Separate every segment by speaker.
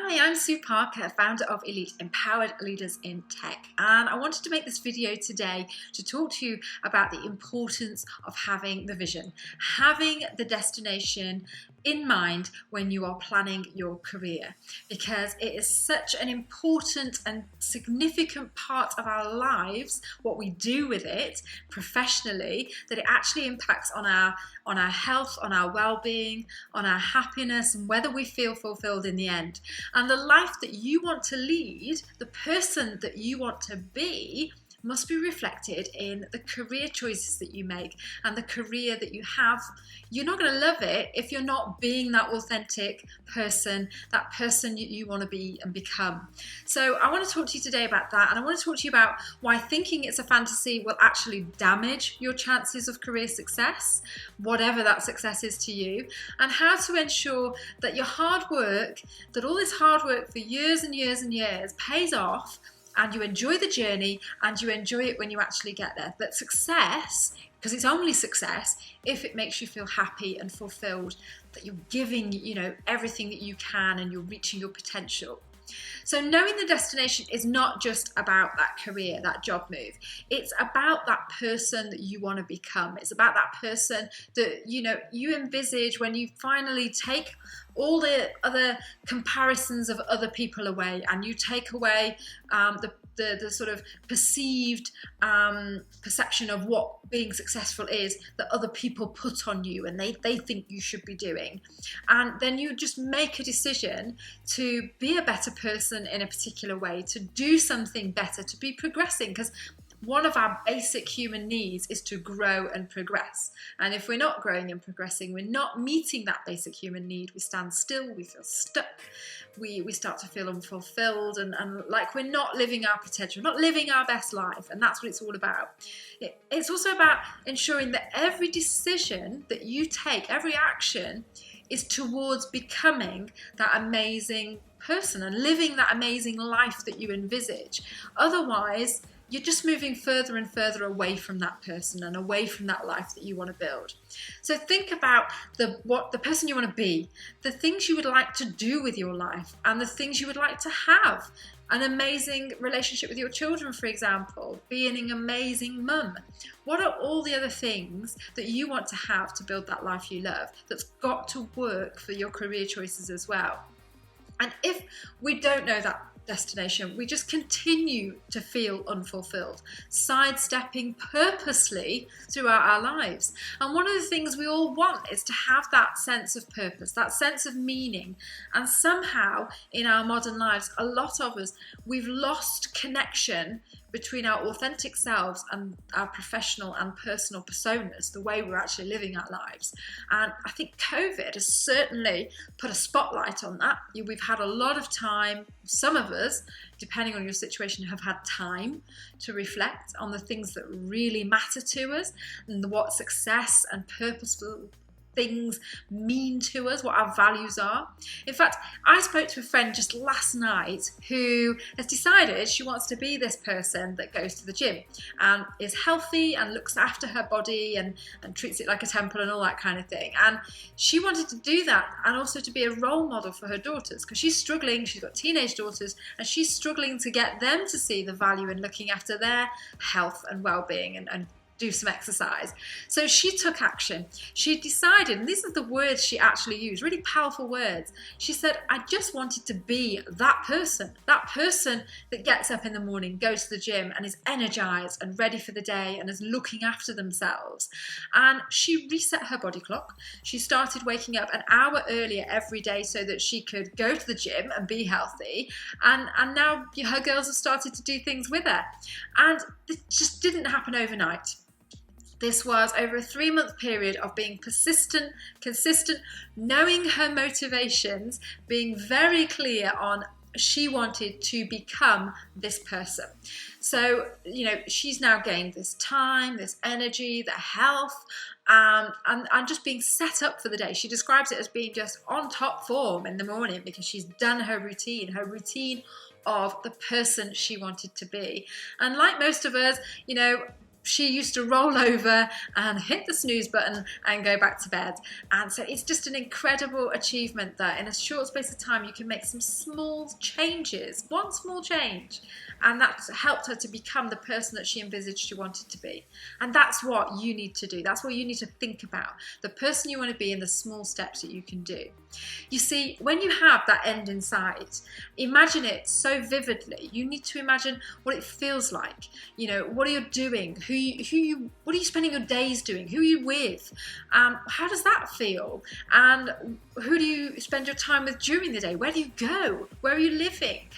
Speaker 1: Hi, I'm Sue Parker, founder of Elite Empowered Leaders in Tech, and I wanted to make this video today to talk to you about the importance of having the vision, having the destination in mind when you are planning your career, because it is such an important and significant part of our lives, what we do with it professionally, that it actually impacts on our health, on our well-being, on our happiness, and whether we feel fulfilled in the end. And the life that you want to lead, the person that you want to be, must be reflected in the career choices that you make and the career that you have. You're not going to love it if you're not being that authentic person, that person you want to be and become. So I want to talk to you today about that, and I want to talk to you about why thinking it's a fantasy will actually damage your chances of career success, whatever that success is to you, and how to ensure that your hard work, that all this hard work for years and years and years pays off, and you enjoy the journey and you enjoy it when you actually get there. That success, because it's only success if it makes you feel happy and fulfilled, that you're giving, everything that you can and you're reaching your potential. So knowing the destination is not just about that career, that job move. It's about that person that you want to become. It's about that person that, you envisage when you finally take all the other comparisons of other people away, and you take away the sort of perceived perception of what being successful is that other people put on you and they think you should be doing. And then you just make a decision to be a better person in a particular way, to do something better, to be progressing, because one of our basic human needs is to grow and progress. And if we're not growing and progressing, we're not meeting that basic human need. We stand still, we feel stuck, we start to feel unfulfilled and like we're not living our potential, not living our best life. And that's what it's all about. It's also about ensuring that every decision that you take, every action, is towards becoming that amazing person and living that amazing life that you envisage. Otherwise, you're just moving further and further away from that person and away from that life that you want to build. So think about the person you want to be, the things you would like to do with your life, and the things you would like to have. An amazing relationship with your children, for example, being an amazing mum. What are all the other things that you want to have to build that life you love that's got to work for your career choices as well? And if we don't know that destination, we just continue to feel unfulfilled, sidestepping purposely throughout our lives. And one of the things we all want is to have that sense of purpose, that sense of meaning. And somehow in our modern lives, a lot of us, we've lost connection between our authentic selves and our professional and personal personas, the way we're actually living our lives. And I think COVID has certainly put a spotlight on that. We've had a lot of time, some of us, depending on your situation, have had time to reflect on the things that really matter to us and what success and purposeful things mean to us, what our values are. In fact, I spoke to a friend just last night who has decided she wants to be this person that goes to the gym and is healthy and looks after her body and treats it like a temple and all that kind of thing. And she wanted to do that and also to be a role model for her daughters, because she's struggling, she's got teenage daughters, and she's struggling to get them to see the value in looking after their health and well-being and do some exercise. So she took action. She decided, and these are the words she actually used, really powerful words. She said, I just wanted to be that person that gets up in the morning, goes to the gym and is energized and ready for the day and is looking after themselves. And she reset her body clock. She started waking up an hour earlier every day so that she could go to the gym and be healthy. And now her girls have started to do things with her. And it just didn't happen overnight. This was over a 3-month period of being persistent, consistent, knowing her motivations, being very clear on she wanted to become this person. So, she's now gained this time, this energy, the health, and just being set up for the day. She describes it as being just on top form in the morning because she's done her routine of the person she wanted to be. And like most of us, she used to roll over and hit the snooze button and go back to bed. And so it's just an incredible achievement that in a short space of time you can make some small changes, one small change, and that's helped her to become the person that she envisaged she wanted to be. And that's what you need to do. That's what you need to think about, the person you want to be and the small steps that you can do. You see, when you have that end in sight, imagine it so vividly. You need to imagine what it feels like. You know, what are you doing? What are you spending your days doing? Who are you with? How does that feel? And who do you spend your time with during the day? Where do you go? Where are you living?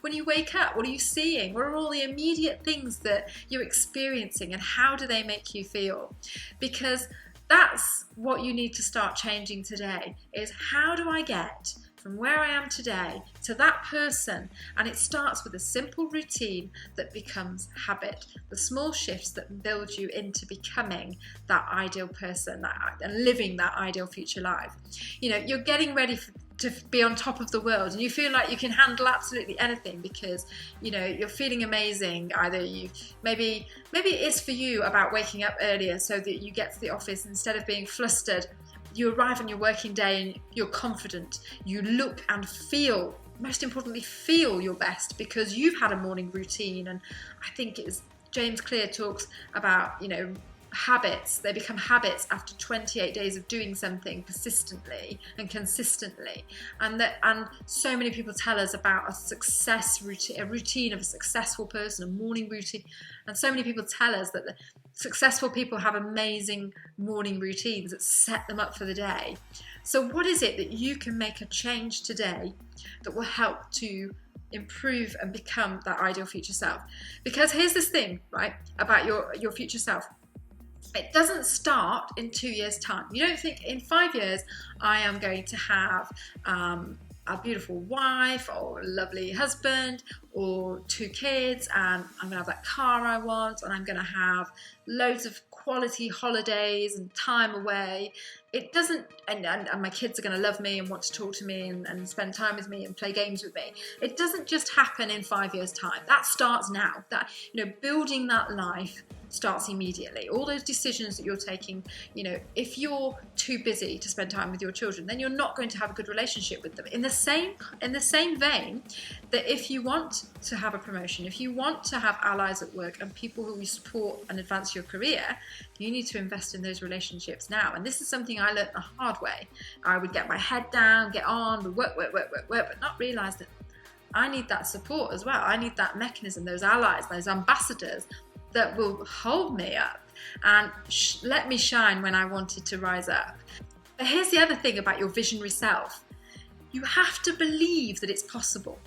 Speaker 1: When you wake up, what are you seeing? What are all the immediate things that you're experiencing, and how do they make you feel? Because that's what you need to start changing today, is how do I get from where I am today to that person? And it starts with a simple routine that becomes habit, the small shifts that build you into becoming that ideal person, and living that ideal future life. You know, you're getting ready to be on top of the world, and you feel like you can handle absolutely anything because, you know, you're feeling amazing. Either maybe it's for you about waking up earlier so that you get to the office instead of being flustered. You arrive on your working day and you're confident. You look and feel, most importantly, feel your best because you've had a morning routine. And I think it's James Clear talks about, you know, habits. They become habits after 28 days of doing something persistently and consistently. And so many people tell us about a routine of a successful person, a morning routine. And so many people tell us that the successful people have amazing morning routines that set them up for the day. So what is it that you can make a change today that will help to improve and become that ideal future self? Because here's this thing, right, about your future self. It doesn't start in 2 years' time. You don't think in 5 years I am going to have a beautiful wife or a lovely husband or 2 kids, and I'm going to have that car I want, and I'm going to have loads of quality holidays and time away. It doesn't, and my kids are going to love me and want to talk to me and spend time with me and play games with me. It doesn't just happen in 5 years' time. That starts now. That, you know, building that life starts immediately. All those decisions that you're taking, you know, if you're too busy to spend time with your children, then you're not going to have a good relationship with them. In the same vein, that if you want to have a promotion, if you want to have allies at work and people who will support and advance your career, you need to invest in those relationships now. And this is something I learned the hard way. I would get my head down, get on, work, but not realise that I need that support as well. I need that mechanism, those allies, those ambassadors that will hold me up and let me shine when I wanted to rise up. But here's the other thing about your visionary self. You have to believe that it's possible.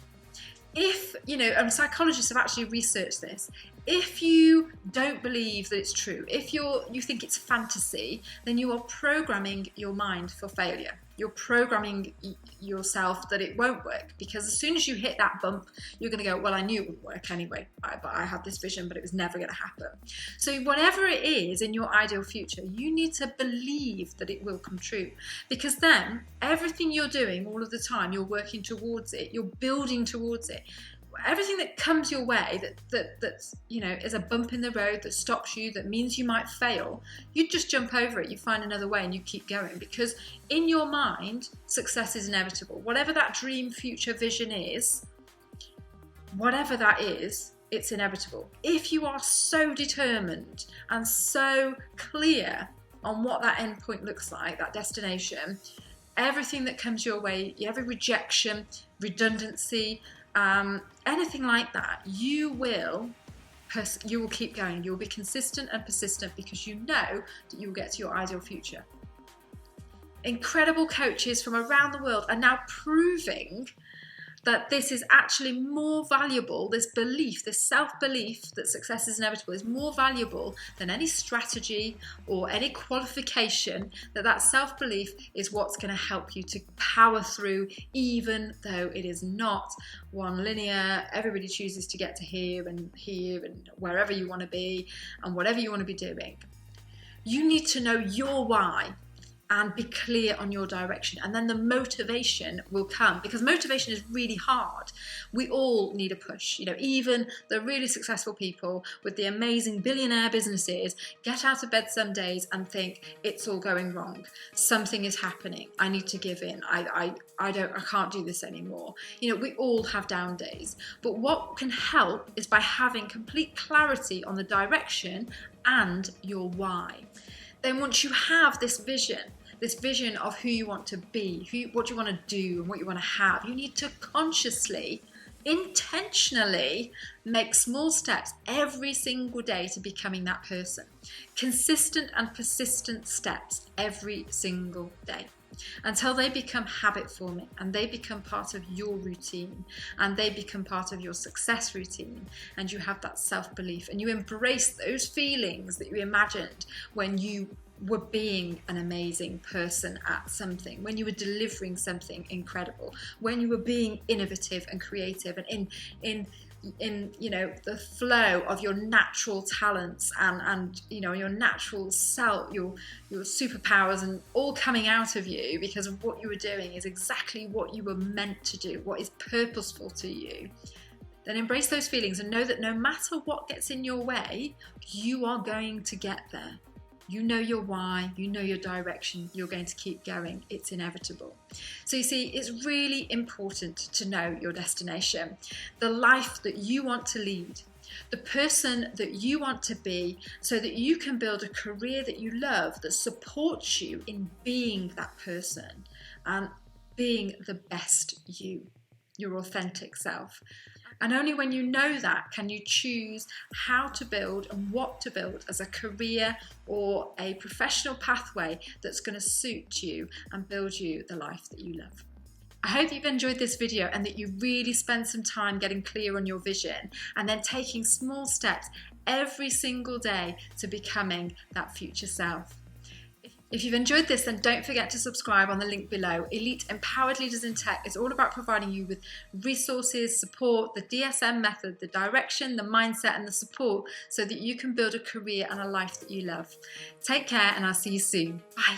Speaker 1: If, you know, and psychologists have actually researched this, if you don't believe that it's true, if you think it's fantasy, then you are programming your mind for failure. You're programming yourself that it won't work, because as soon as you hit that bump, you're going to go, well, I knew it wouldn't work anyway. I had this vision, but it was never going to happen. So whatever it is in your ideal future, you need to believe that it will come true, because then everything you're doing all of the time, you're working towards it, you're building towards it. Everything that comes your way that's, you know, is a bump in the road that stops you, that means you might fail, you just jump over it, you find another way and you keep going, because in your mind success is inevitable. Whatever that dream future vision is, whatever that is, it's inevitable. If you are so determined and so clear on what that end point looks like, that destination, everything that comes your way, every rejection, redundancy, anything like that, you will keep going. You'll be consistent and persistent, because you know that you'll get to your ideal future. Incredible coaches from around the world are now proving that this is actually more valuable. This belief, this self-belief that success is inevitable, is more valuable than any strategy or any qualification. That self-belief is what's going to help you to power through, even though it is not one linear. Everybody chooses to get to here and wherever you want to be and whatever you want to be doing. You need to know your why. and be clear on your direction. And then the motivation will come, because motivation is really hard. We all need a push. You know, even the really successful people with the amazing billionaire businesses get out of bed some days and think it's all going wrong. Something is happening. I need to give in. I can't do this anymore. You know, we all have down days. But what can help is by having complete clarity on the direction and your why. Then once you have this vision of who you want to be, what you want to do and what you want to have, you need to consciously, intentionally make small steps every single day to becoming that person. Consistent and persistent steps every single day, until they become habit forming and they become part of your routine and they become part of your success routine, and you have that self-belief and you embrace those feelings that you imagined when you were being an amazing person at something, when you were delivering something incredible, when you were being innovative and creative and in you know, the flow of your natural talents and you know, your natural self, your superpowers, and all coming out of you because of what you were doing is exactly what you were meant to do, what is purposeful to you. Then embrace those feelings and know that no matter what gets in your way, you are going to get there. You know your why, you know your direction, you're going to keep going. It's inevitable. So you see, it's really important to know your destination, the life that you want to lead, the person that you want to be, so that you can build a career that you love, that supports you in being that person and being the best you, your authentic self. And only when you know that can you choose how to build and what to build as a career or a professional pathway that's going to suit you and build you the life that you love. I hope you've enjoyed this video and that you really spend some time getting clear on your vision and then taking small steps every single day to becoming that future self. If you've enjoyed this, then don't forget to subscribe on the link below. Elite Empowered Leaders in Tech is all about providing you with resources, support, the DSM method, the direction, the mindset and the support so that you can build a career and a life that you love. Take care and I'll see you soon. Bye.